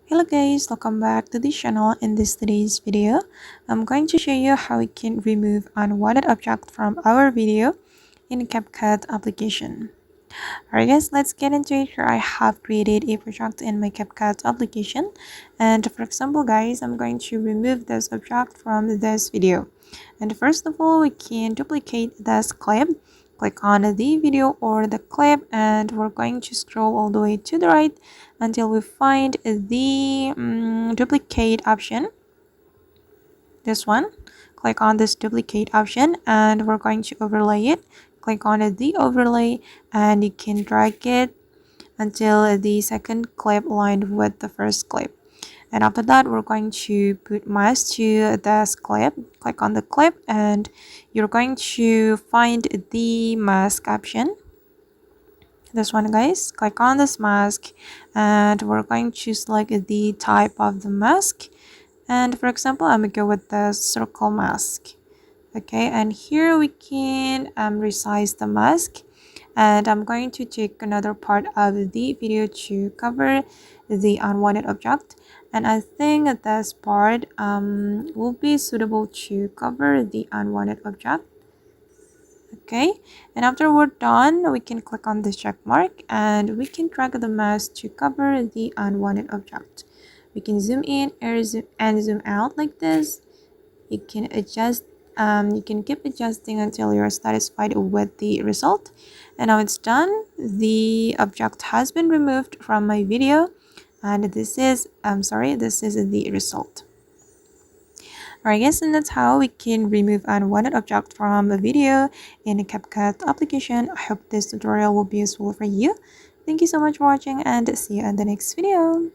Hello guys, welcome back to the channel. In today's video, I'm going to show you how we can remove unwanted object from our video in CapCut application. Alright guys, let's get into it. Here I have created a project in my CapCut application, and for example guys, I'm going to remove this object from this video. And first of all, we can duplicate this clip. Click on the video or the clip, and we're going to scroll all the way to the right until we find the duplicate option. This one. Click on this duplicate option, and we're going to overlay it. Click on the overlay, and you can drag it until the second clip aligned with the first clip. And after that, we're going to put mask to this clip. Click on the clip, and you're going to find the mask option. This one guys, click on this mask, and we're going to select the type of the mask. And for example, I'm gonna go with the circle mask. Okay, and here we can resize the mask, and I'm going to take another part of the video to cover the unwanted object, and I think that this part will be suitable to cover the unwanted object. Okay, and after we're done, we can click on this check mark, and we can drag the mouse to cover the unwanted object. We can zoom in or zoom out like this. You can adjust, you can keep adjusting until you're satisfied with the result. And now it's done. The object has been removed from my video, and this is the result. Alright guys, and that's how we can remove unwanted object from a video in a CapCut application. I hope this tutorial will be useful for you. Thank you so much for watching, and see you in the next video.